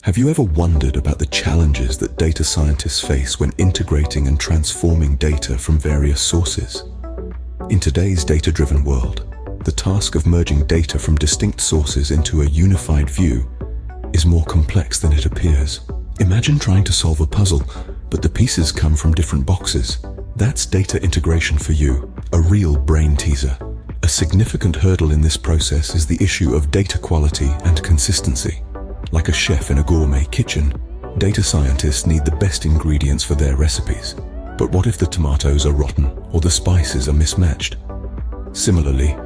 Have you ever wondered about the challenges that data scientists face when integrating and transforming data from various sources? In today's data-driven world, the task of merging data from distinct sources into a unified view is more complex than it appears. Imagine trying to solve a puzzle, but the pieces come from different boxes. That's data integration for you, a real brain teaser. A significant hurdle in this process is the issue of data quality and consistency. Like a chef in a gourmet kitchen, data scientists need the best ingredients for their recipes. But what if the tomatoes are rotten or the spices are mismatched? Similarly,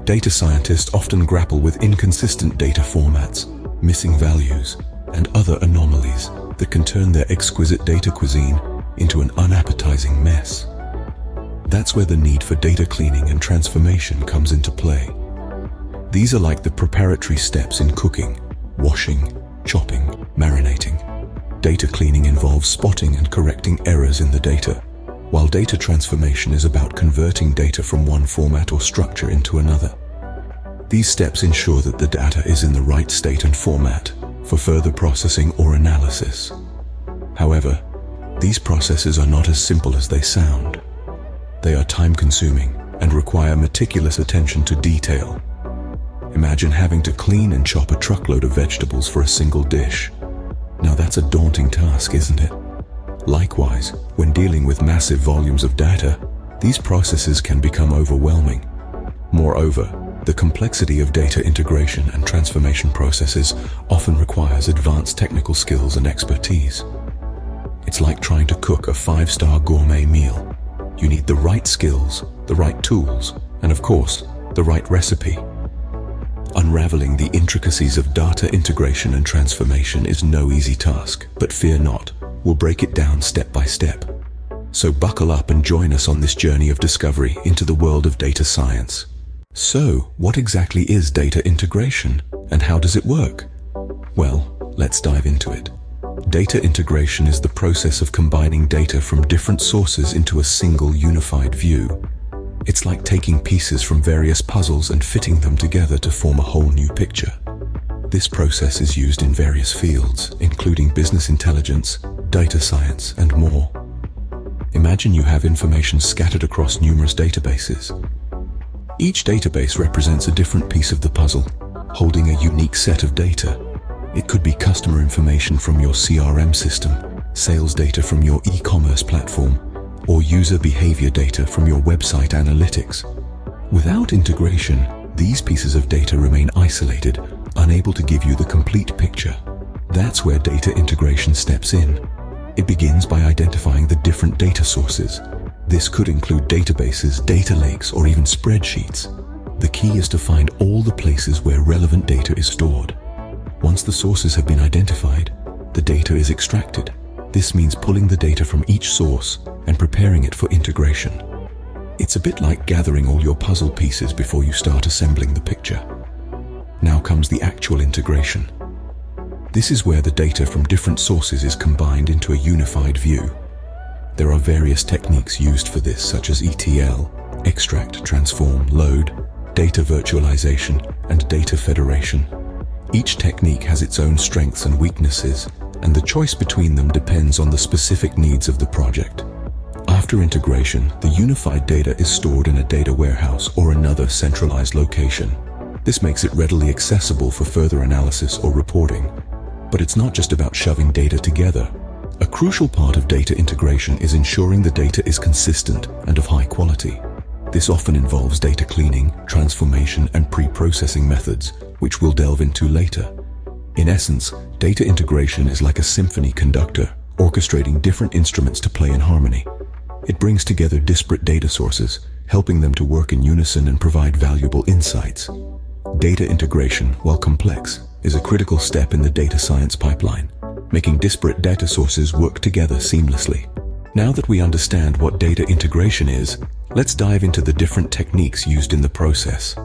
data scientists often grapple with inconsistent data formats, missing values, and other anomalies that can turn their exquisite data cuisine into an unappetizing mess. That's where the need for data cleaning and transformation comes into play. These are like the preparatory steps in cooking: washing, chopping, marinating. Data cleaning involves spotting and correcting errors in the data, while data transformation is about converting data from one format or structure into another. These steps ensure that the data is in the right state and format for further processing or analysis. However, these processes are not as simple as they sound. They are time-consuming and require meticulous attention to detail. Imagine having to clean and chop a truckload of vegetables for a single dish. Now that's a daunting task, isn't it? Likewise, when dealing with massive volumes of data, these processes can become overwhelming. Moreover, the complexity of data integration and transformation processes often requires advanced technical skills and expertise. It's like trying to cook a 5-star gourmet meal. You need the right skills, the right tools, and of course, the right recipe. Unraveling the intricacies of data integration and transformation is no easy task, but fear not, we'll break it down step by step. So buckle up and join us on this journey of discovery into the world of data science. So, what exactly is data integration, and how does it work? Well, let's dive into it. Data integration is the process of combining data from different sources into a single unified view. It's like taking pieces from various puzzles and fitting them together to form a whole new picture. This process is used in various fields, including business intelligence, data science, and more. Imagine you have information scattered across numerous databases. Each database represents a different piece of the puzzle, holding a unique set of data. It could be customer information from your CRM system, sales data from your e-commerce platform, or user behavior data from your website analytics. Without integration, these pieces of data remain isolated, unable to give you the complete picture. That's where data integration steps in. It begins by identifying the different data sources. This could include databases, data lakes, or even spreadsheets. The key is to find all the places where relevant data is stored. Once the sources have been identified, the data is extracted. This means pulling the data from each source and preparing it for integration. It's a bit like gathering all your puzzle pieces before you start assembling the picture. Now comes the actual integration. This is where the data from different sources is combined into a unified view. There are various techniques used for this, such as ETL, extract, transform, load, data virtualization, and data federation. Each technique has its own strengths and weaknesses, and the choice between them depends on the specific needs of the project. After integration, the unified data is stored in a data warehouse or another centralized location. This makes it readily accessible for further analysis or reporting. But it's not just about shoving data together. A crucial part of data integration is ensuring the data is consistent and of high quality. This often involves data cleaning, transformation, and pre-processing methods, which we'll delve into later. In essence, data integration is like a symphony conductor, orchestrating different instruments to play in harmony. It brings together disparate data sources, helping them to work in unison and provide valuable insights. Data integration, while complex, is a critical step in the data science pipeline, making disparate data sources work together seamlessly. Now that we understand what data integration is, let's dive into the different techniques used in the process.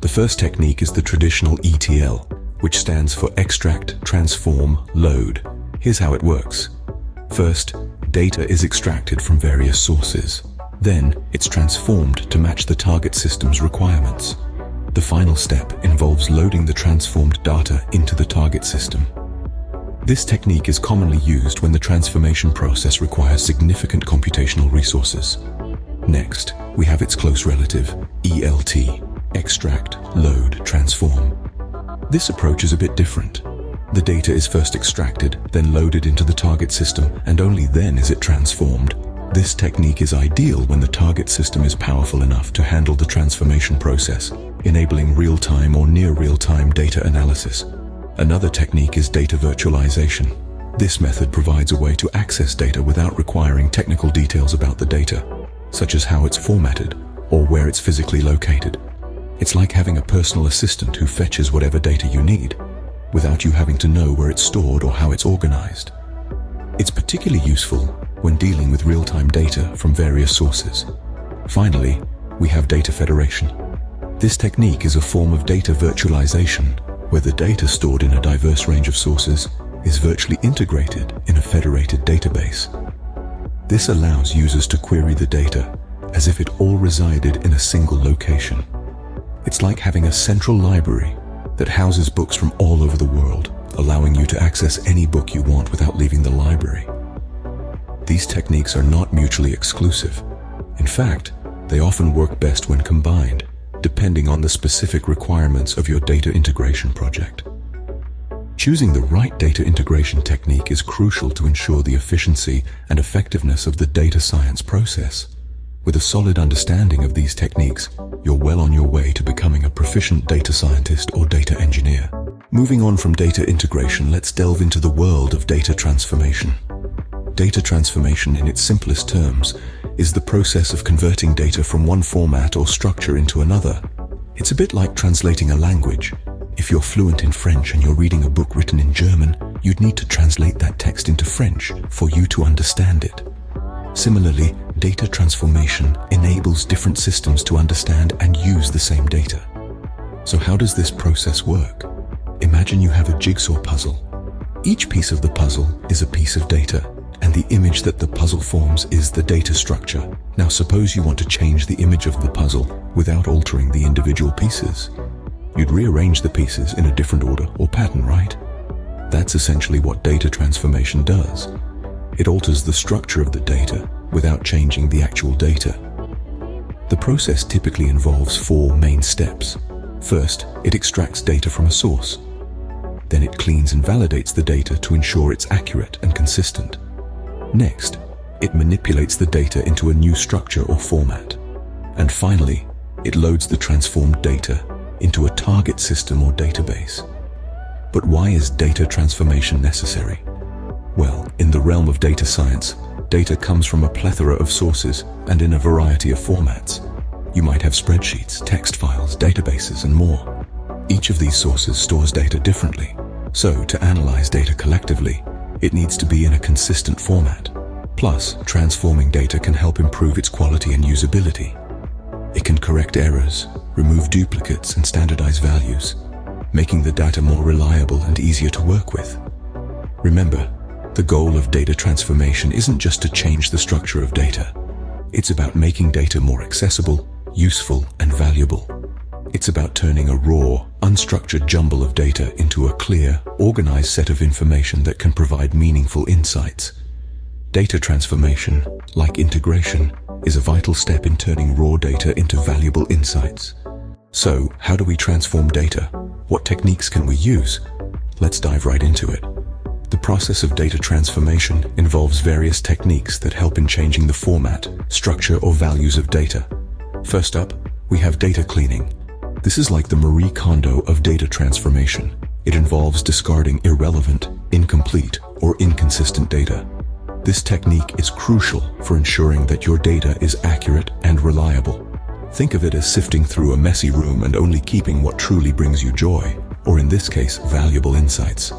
The first technique is the traditional ETL, which stands for extract, transform, load. Here's how it works. First, data is extracted from various sources. Then, it's transformed to match the target system's requirements. The final step involves loading the transformed data into the target system. This technique is commonly used when the transformation process requires significant computational resources. Next, we have its close relative, ELT, extract, load, transform. This approach is a bit different. The data is first extracted, then loaded into the target system, and only then is it transformed. This technique is ideal when the target system is powerful enough to handle the transformation process, enabling real-time or near real-time data analysis. Another technique is data virtualization. This method provides a way to access data without requiring technical details about the data, such as how it's formatted or where it's physically located. It's like having a personal assistant who fetches whatever data you need, without you having to know where it's stored or how it's organized. It's particularly useful when dealing with real-time data from various sources. Finally, we have data federation. This technique is a form of data virtualization, where the data stored in a diverse range of sources is virtually integrated in a federated database. This allows users to query the data as if it all resided in a single location. It's like having a central library that houses books from all over the world, allowing you to access any book you want without leaving the library. These techniques are not mutually exclusive. In fact, they often work best when combined, depending on the specific requirements of your data integration project. Choosing the right data integration technique is crucial to ensure the efficiency and effectiveness of the data science process. With a solid understanding of these techniques, you're well on your way to becoming a proficient data scientist or data engineer. Moving on from data integration, let's delve into the world of data transformation. Data transformation, in its simplest terms, is the process of converting data from one format or structure into another. It's a bit like translating a language. If you're fluent in French and you're reading a book written in German, you'd need to translate that text into French for you to understand it. Similarly, data transformation enables different systems to understand and use the same data. So how does this process work? Imagine you have a jigsaw puzzle. Each piece of the puzzle is a piece of data, and the image that the puzzle forms is the data structure. Now suppose you want to change the image of the puzzle without altering the individual pieces. You'd rearrange the pieces in a different order or pattern, right? That's essentially what data transformation does. It alters the structure of the data without changing the actual data. The process typically involves four main steps. First, it extracts data from a source. Then it cleans and validates the data to ensure it's accurate and consistent. Next, it manipulates the data into a new structure or format. And finally, it loads the transformed data into a target system or database. But why is data transformation necessary? Well, in the realm of data science, data comes from a plethora of sources and in a variety of formats. You might have spreadsheets, text files, databases, and more. Each of these sources stores data differently. So, to analyze data collectively, it needs to be in a consistent format. Plus, transforming data can help improve its quality and usability. It can correct errors, remove duplicates, and standardize values, making the data more reliable and easier to work with. Remember, the goal of data transformation isn't just to change the structure of data. It's about making data more accessible, useful, and valuable. It's about turning a raw, unstructured jumble of data into a clear, organized set of information that can provide meaningful insights. Data transformation, like integration, is a vital step in turning raw data into valuable insights. So, how do we transform data? What techniques can we use? Let's dive right into it. The process of data transformation involves various techniques that help in changing the format, structure, or values of data. First up, we have data cleaning. This is like the Marie Kondo of data transformation. It involves discarding irrelevant, incomplete, or inconsistent data. This technique is crucial for ensuring that your data is accurate and reliable. Think of it as sifting through a messy room and only keeping what truly brings you joy, or in this case, valuable insights.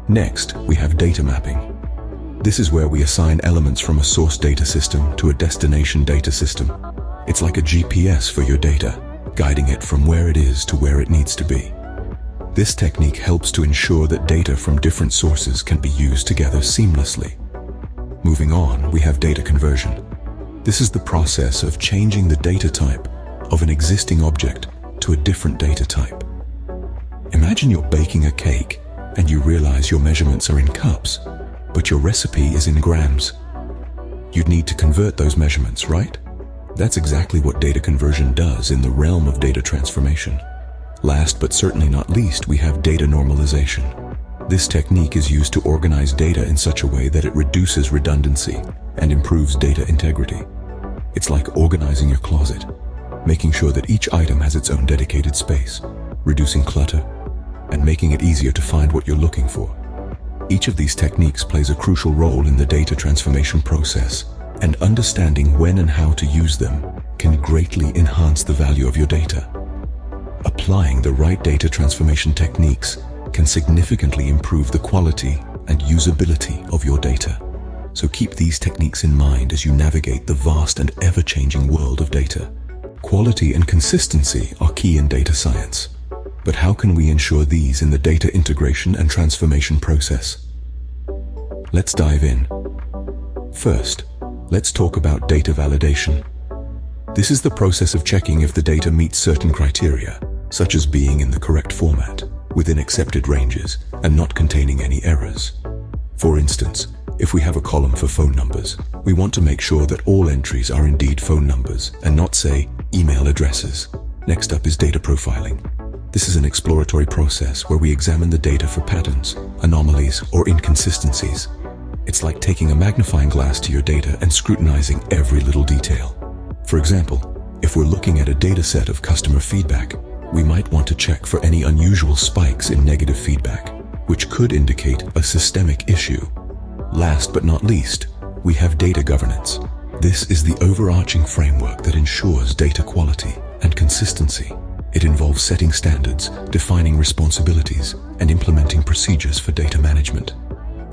Next, we have data mapping. This is where we assign elements from a source data system to a destination data system. It's like a GPS for your data, guiding it from where it is to where it needs to be. This technique helps to ensure that data from different sources can be used together seamlessly. Moving on, we have data conversion. This is the process of changing the data type of an existing object to a different data type. Imagine you're baking a cake and you realize your measurements are in cups, but your recipe is in grams. You'd need to convert those measurements, right? That's exactly what data conversion does in the realm of data transformation. Last but certainly not least, we have data normalization. This technique is used to organize data in such a way that it reduces redundancy and improves data integrity. It's like organizing your closet, making sure that each item has its own dedicated space, reducing clutter, and making it easier to find what you're looking for. Each of these techniques plays a crucial role in the data transformation process, and understanding when and how to use them can greatly enhance the value of your data. Applying the right data transformation techniques can significantly improve the quality and usability of your data. So keep these techniques in mind as you navigate the vast and ever-changing world of data. Quality and consistency are key in data science. But how can we ensure these in the data integration and transformation process? Let's dive in. First, let's talk about data validation. This is the process of checking if the data meets certain criteria, such as being in the correct format, within accepted ranges, and not containing any errors. For instance, if we have a column for phone numbers, we want to make sure that all entries are indeed phone numbers and not, say, email addresses. Next up is data profiling. This is an exploratory process where we examine the data for patterns, anomalies, or inconsistencies. It's like taking a magnifying glass to your data and scrutinizing every little detail. For example, if we're looking at a data set of customer feedback, we might want to check for any unusual spikes in negative feedback, which could indicate a systemic issue. Last but not least, we have data governance. This is the overarching framework that ensures data quality and consistency. It involves setting standards, defining responsibilities, and implementing procedures for data management.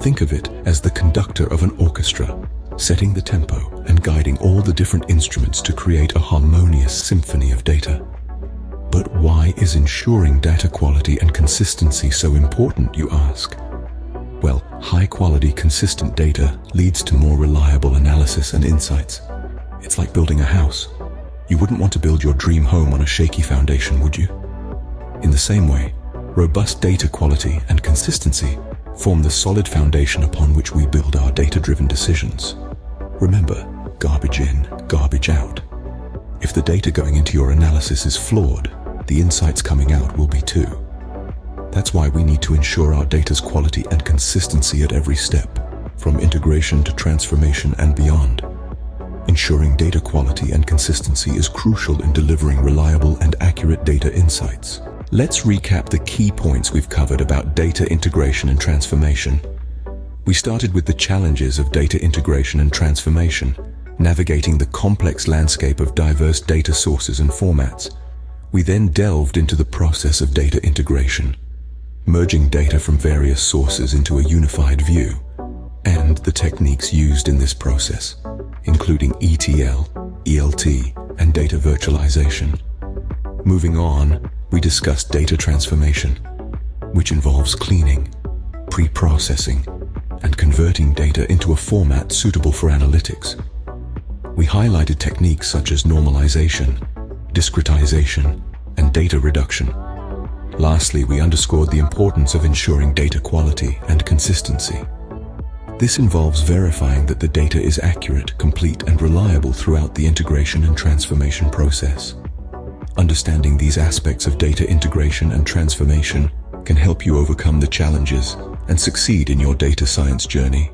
Think of it as the conductor of an orchestra, setting the tempo and guiding all the different instruments to create a harmonious symphony of data. But why is ensuring data quality and consistency so important, you ask? Well, high-quality, consistent data leads to more reliable analysis and insights. It's like building a house. You wouldn't want to build your dream home on a shaky foundation, would you? In the same way, robust data quality and consistency form the solid foundation upon which we build our data-driven decisions. Remember, garbage in, garbage out. If the data going into your analysis is flawed, the insights coming out will be too. That's why we need to ensure our data's quality and consistency at every step, from integration to transformation and beyond. Ensuring data quality and consistency is crucial in delivering reliable and accurate data insights. Let's recap the key points we've covered about data integration and transformation. We started with the challenges of data integration and transformation, navigating the complex landscape of diverse data sources and formats. We then delved into the process of data integration, merging data from various sources into a unified view, and the techniques used in this process, including ETL, ELT, and data virtualization. Moving on, we discussed data transformation, which involves cleaning, pre-processing, and converting data into a format suitable for analytics. We highlighted techniques such as normalization, discretization, and data reduction. Lastly, we underscored the importance of ensuring data quality and consistency. This involves verifying that the data is accurate, complete, and reliable throughout the integration and transformation process. Understanding these aspects of data integration and transformation can help you overcome the challenges and succeed in your data science journey.